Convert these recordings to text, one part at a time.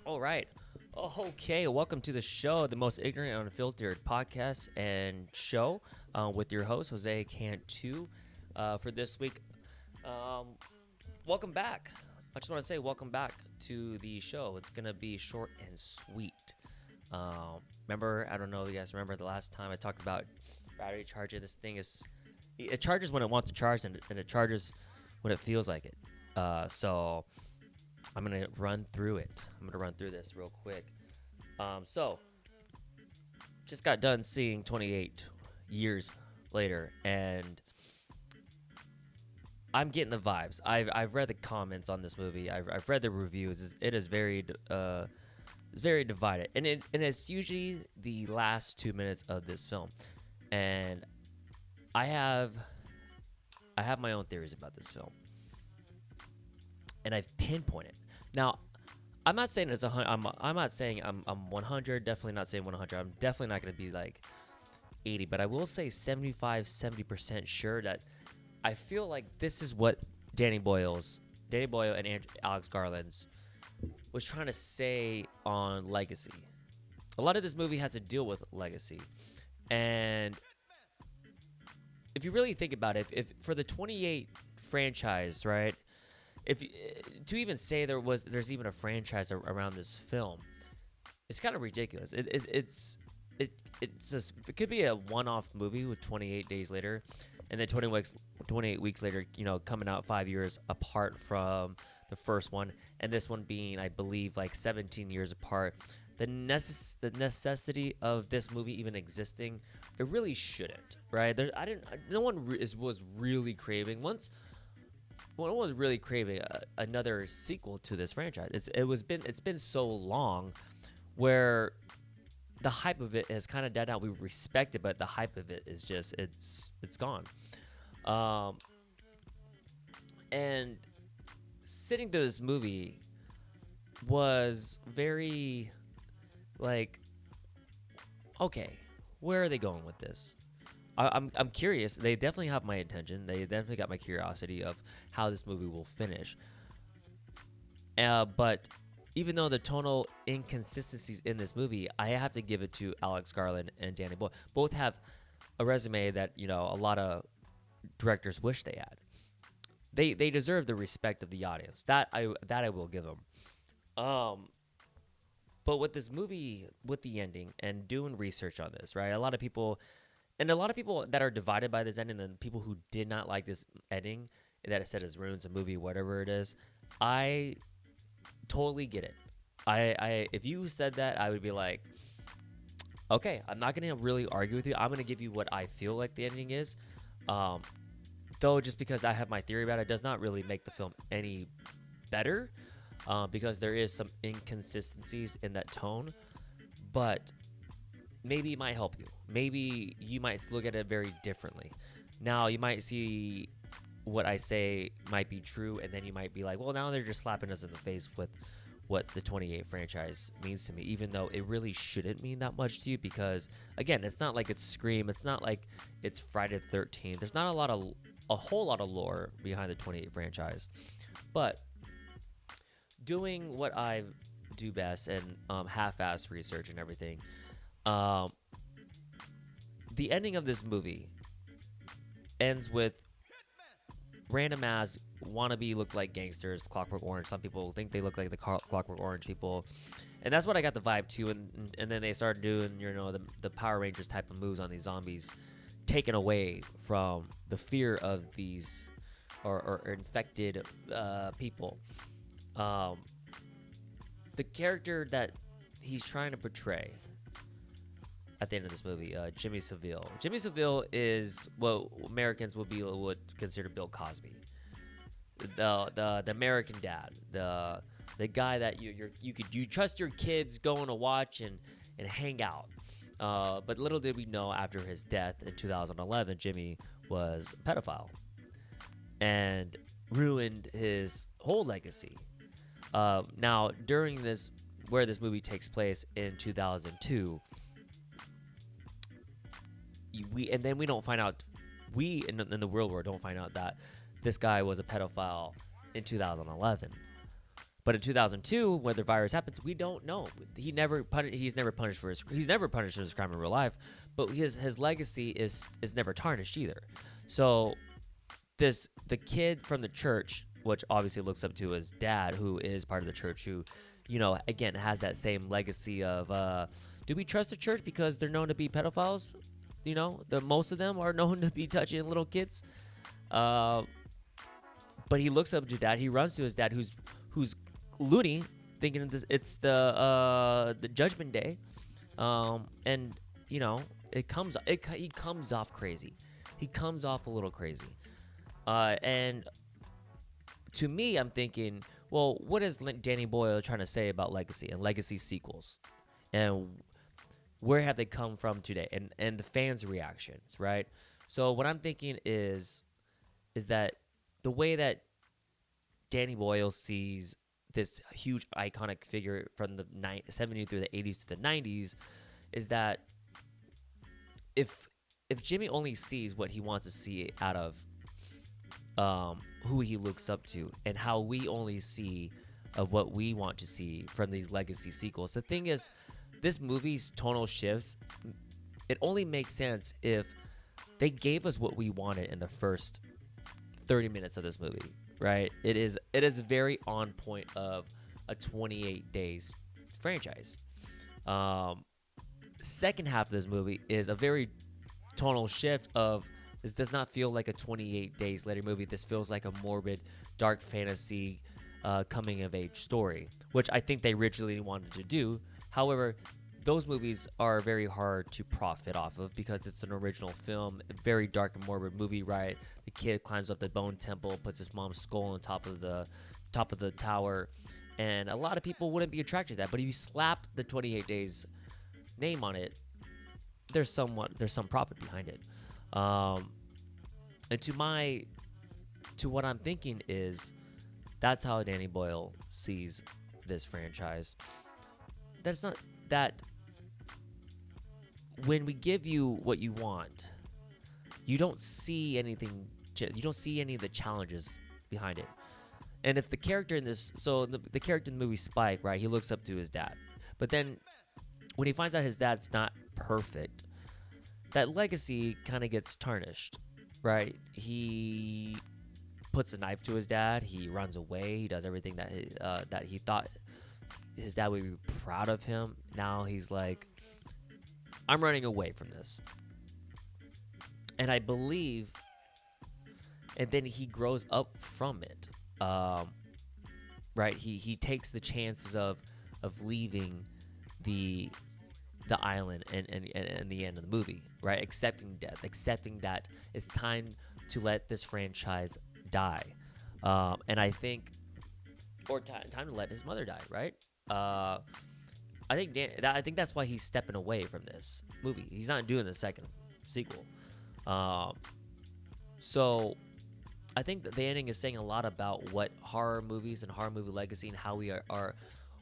All right. Okay, welcome to the show, the most ignorant and unfiltered podcast and show with your host, Jose Cantu. For this week, um, welcome back. I just want to say welcome back to the show. It's going to be short and sweet. Remember, I don't know if you guys remember the last time I talked about battery charging. This thing it charges when it wants to charge and it charges when it feels like it. So I'm going to run through it. I'm going to run through this real quick. So, just got done seeing 28 years later, and I'm getting the vibes. I've read the comments on this movie. I've read the reviews. It is very divided, and it's usually the last 2 minutes of this film, and I have my own theories about this film, and I've pinpointed. Now, I'm not saying it's 100. I'm not saying I'm 100. Definitely not saying 100. I'm definitely not going to be like 80, but I will say 75, 70% sure that I feel like this is what Danny Boyle and Alex Garland's was trying to say on legacy. A lot of this movie has to deal with legacy, and if you really think about it, if for the 28 franchise, right? If to even say there's even a franchise around this film, it's kind of ridiculous. It could be a one-off movie with 28 days later, and then 28 weeks later, coming out 5 years apart from the first one, and this one being, I believe, like 17 years apart. The necessity of this movie even existing, it really shouldn't, right? No one was really craving another sequel to this franchise. It's been so long where the hype of it has kind of died out. We respect it, but the hype of it is just it's gone. And sitting through this movie was very like, okay, where are they going with this? I'm curious. They definitely have my attention. They definitely got my curiosity of how this movie will finish. But even though the tonal inconsistencies in this movie, I have to give it to Alex Garland and Danny Boyle. Both have a resume that a lot of directors wish they had. They deserve the respect of the audience. That I will give them. But with this movie, with the ending and doing research on this, right? A lot of people that are divided by this ending, and people who did not like this ending, that it said it ruins the movie, whatever it is, I totally get it. If you said that, I would be like, okay, I'm not going to really argue with you. I'm going to give you what I feel like the ending is. Though just because I have my theory about it does not really make the film any better, because there is some inconsistencies in that tone. But maybe it might help you. Maybe you might look at it very differently. Now, you might see what I say might be true, and then you might be like, well, now they're just slapping us in the face with what the 28 franchise means to me, even though it really shouldn't mean that much to you, because, again, it's not like it's Scream. It's not like it's Friday the 13th. There's not a whole lot of lore behind the 28 franchise. But doing what I do best and half-ass research and everything, the ending of this movie ends with random ass wannabe look like gangsters, Clockwork Orange. Some people think they look like the Clockwork Orange people, and that's what I got the vibe to. And then they started doing the Power Rangers type of moves on these zombies, taken away from the fear of these or infected people. The character that he's trying to portray at the end of this movie, Jimmy Savile. Jimmy Savile is what Americans would consider Bill Cosby, the American dad, the guy that you trust your kids going to watch and hang out. But little did we know, after his death in 2011, Jimmy was a pedophile and ruined his whole legacy. Now, during this, where this movie takes place in 2002. We don't find out. We in the real world don't find out that this guy was a pedophile in 2011. But in 2002, when the virus happens, we don't know. He's never punished for his crime in real life, but his legacy is never tarnished either. So the kid from the church, which obviously looks up to his dad, who is part of the church, who, again has that same legacy of do we trust the church because they're known to be pedophiles? Most of them are known to be touching little kids. But he looks up to dad. He runs to his dad, who's loony, thinking it's the judgment day, and he comes off crazy. He comes off a little crazy, and to me, I'm thinking, well, what is Danny Boyle trying to say about legacy and legacy sequels, and where have they come from today, and the fans' reactions, right? So what I'm thinking is that the way that Danny Boyle sees this huge iconic figure from the 70s through the 80s to the 90s is that if Jimmy only sees what he wants to see out of who he looks up to, and how we only see of what we want to see from these legacy sequels, the thing is, this movie's tonal shifts, it only makes sense if they gave us what we wanted in the first 30 minutes of this movie. Right, it is very on point of a 28 days franchise. Second half of this movie is a very tonal shift of this does not feel like a 28 days later movie. This feels like a morbid, dark fantasy coming of age story, which I think they originally wanted to do. However, those movies are very hard to profit off of because it's an original film, a very dark and morbid movie, right? The kid climbs up the bone temple, puts his mom's skull on top of the tower, and a lot of people wouldn't be attracted to that. But if you slap the 28 Days name on it, there's some profit behind it. And to what I'm thinking is that's how Danny Boyle sees this franchise. That's not that. When we give you what you want, you don't see anything. You don't see any of the challenges behind it. And if the character in this, so the character in the movie Spike, right? He looks up to his dad, but then when he finds out his dad's not perfect, that legacy kind of gets tarnished, right? He puts a knife to his dad. He runs away. He does everything that he thought his dad would be proud of him. Now he's like, I'm running away from this. And I believe, and then he grows up from it. Right? He takes the chances of leaving the island and the end of the movie, right? Accepting death, accepting that it's time to let this franchise die. And I think, or time to let his mother die, right? I think that's why he's stepping away from this movie. He's not doing the second sequel. So I think that the ending is saying a lot about what horror movies and horror movie legacy and how we are.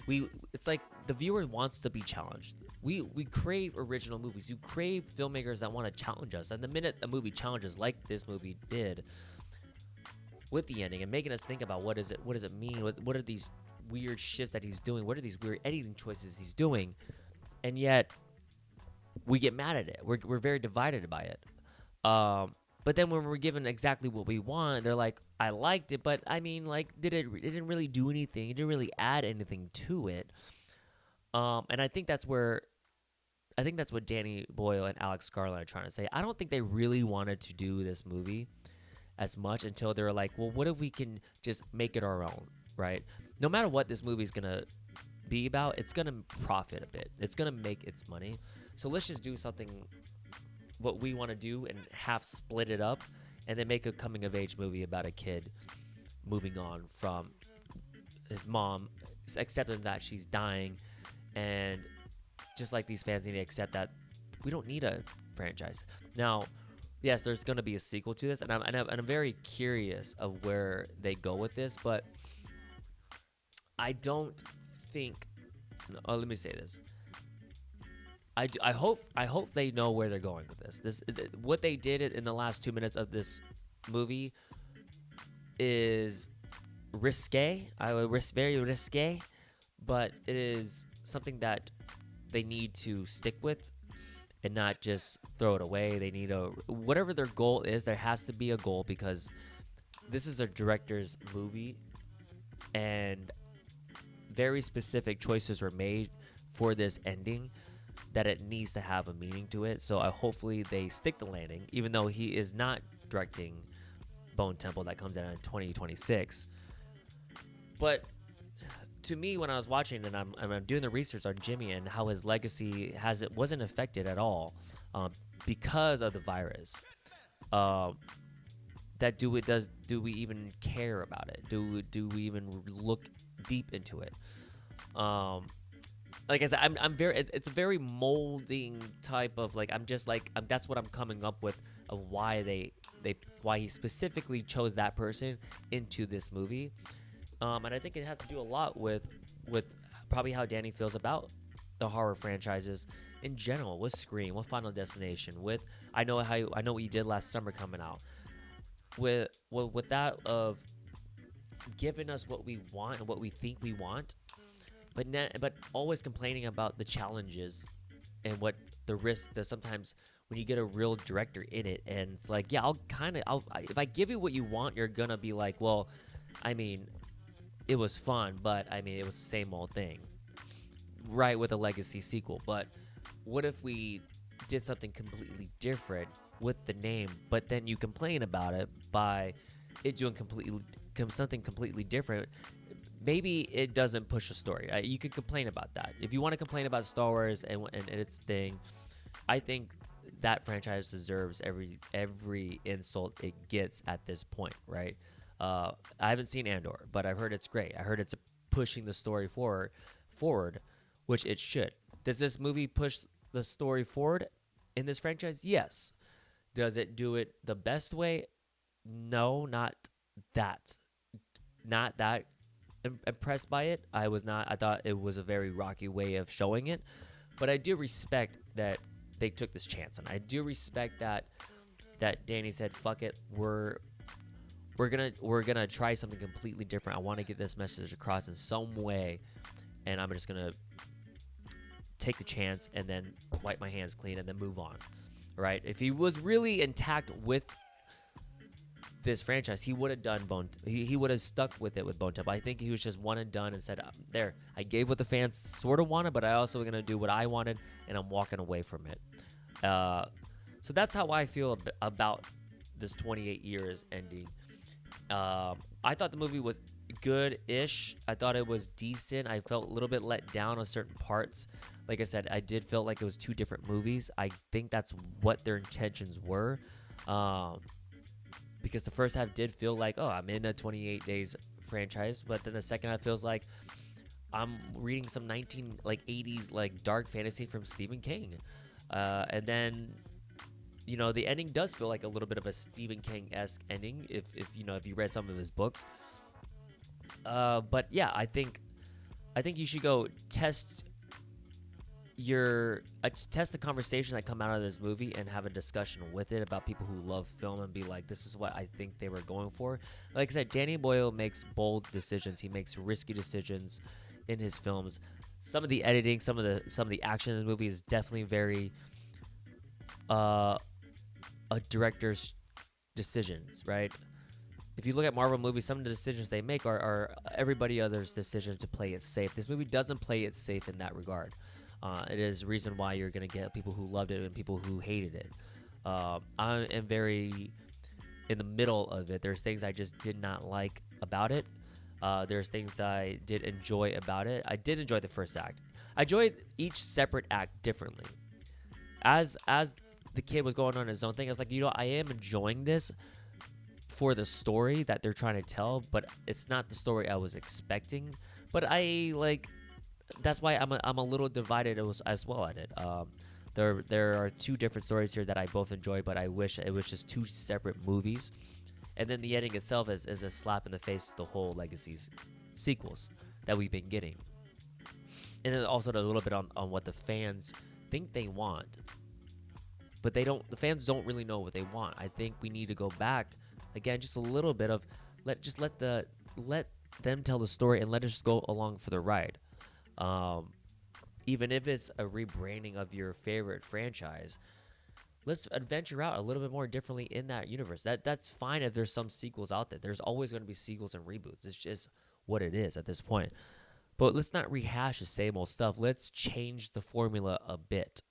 It's like the viewer wants to be challenged. We crave original movies. You crave filmmakers that want to challenge us. And the minute a movie challenges, like this movie did, with the ending and making us think about what does it mean? What are these weird shifts that he's doing? What are these weird editing choices he's doing? And yet we get mad at it. We're very divided by it. But then when we're given exactly what we want, they're like, I liked it, but I mean, like, it didn't really do anything. It didn't really add anything to it. And I think that's what Danny Boyle and Alex Garland are trying to say. I don't think they really wanted to do this movie as much until they were like, well, what if we can just make it our own, right? No matter what this movie is going to be about, it's going to profit a bit. It's going to make its money. So let's just do something what we want to do and half split it up and then make a coming-of-age movie about a kid moving on from his mom, accepting that she's dying, and just like these fans need to accept that we don't need a franchise. Now, yes, there's going to be a sequel to this, and I'm very curious of where they go with this, but I don't think. Let me say this. I hope they know where they're going with this. What they did in the last 2 minutes of this movie is risque. I would very risque, but it is something that they need to stick with and not just throw it away. They need whatever their goal is. There has to be a goal because this is a director's movie, and very specific choices were made for this ending that it needs to have a meaning to it. So hopefully they stick the landing, even though he is not directing Bone Temple that comes out in 2026. But to me, when I was watching and I'm doing the research on Jimmy and how his legacy wasn't affected at all because of the virus. Do we even care about it? Do we even look deep into it? Like I said, it's a very molding type of that's what I'm coming up with of why why he specifically chose that person into this movie. And I think it has to do a lot with probably how Danny feels about the horror franchises in general, with Scream, with Final Destination, with I know what you did last summer coming out, with that of giving us what we want and what we think we want, but always complaining about the challenges and what the risk that sometimes when you get a real director in it, and it's like, yeah, if I give you what you want, you're gonna be like, well, I mean, it was fun, but I mean, it was the same old thing, right? With a legacy sequel. But what if we did something completely different with the name, but then you complain about it by it doing something completely different? Maybe it doesn't push a story. You could complain about that. If you want to complain about Star Wars and its thing, I think that franchise deserves every insult it gets at this point, right? I haven't seen Andor, but I've heard it's great. I heard it's pushing the story forward, which it should. Does this movie push the story forward in this franchise? Yes. Does it do it the best way? No, not that. Not that impressed by it. I was not. I thought it was a very rocky way of showing it, but I do respect that they took this chance, and I do respect that Danny said, "Fuck it, we're gonna try something completely different. I want to get this message across in some way, and I'm just gonna take the chance and then wipe my hands clean and then move on." Right? If he was really intact with this franchise, he would have done he would have stuck with it with Bone Temple. I think he was just one and done and said, "There, I gave what the fans sort of wanted, but I also gonna do what I wanted, and I'm walking away from it." So that's how I feel about this 28 years ending. I thought the movie was good-ish. I thought it was decent. I felt a little bit let down on certain parts. Like I said, I did feel like it was two different movies. I think that's what their intentions were. Because the first half did feel like, oh, I'm in a 28 days franchise, but then the second half feels like I'm reading some 80s dark fantasy from Stephen King. And then the ending does feel like a little bit of a Stephen King-esque ending if you read some of his books. But yeah, I think you should go test the conversation that come out of this movie and have a discussion with it about people who love film and be like, this is what I think they were going for. Like I said, Danny Boyle makes bold decisions. He makes risky decisions in his films. Some of the editing, some of the action in the movie is definitely very a director's decisions, right? If you look at Marvel movies, some of the decisions they make are everybody else's decision to play it safe. This movie doesn't play it safe in that regard. It is the reason why you're going to get people who loved it and people who hated it. I am very in the middle of it. There's things I just did not like about it. There's things I did enjoy about it. I did enjoy the first act. I enjoyed each separate act differently. As the kid was going on his own thing, I was like, I am enjoying this for the story that they're trying to tell, but it's not the story I was expecting. But that's why I'm a little divided as well at it. There are two different stories here that I both enjoy, but I wish it was just two separate movies. And then the ending itself is a slap in the face to the whole Legacies sequels that we've been getting. And then also a little bit on what the fans think they want. But the fans don't really know what they want. I think we need to go back again, just a little bit of let them tell the story and let us just go along for the ride. Um, Even if it's a rebranding of your favorite franchise, let's adventure out a little bit more differently in that universe. That's fine if there's some sequels out there. There's always going to be sequels and reboots. It's just what it is at this point. But let's not rehash the same old stuff. Let's change the formula a bit.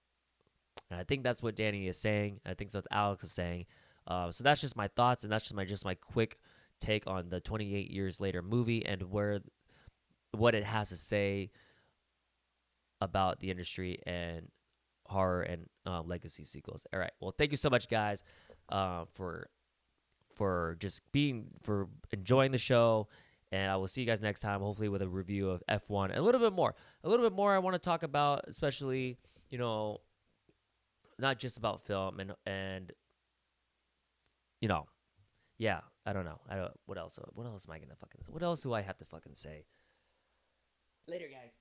And I think that's what Danny is saying. I think that's what Alex is saying. So that's just my thoughts, and that's just my quick take on the 28 years later movie and what it has to say about the industry and horror and legacy sequels. All right. Well, thank you so much, guys, for just for enjoying the show. And I will see you guys next time, hopefully with a review of F1. A little bit more. I want to talk about, especially, not just about film and yeah, I don't know. What else am I gonna fucking? What else do I have to fucking say? Later, guys.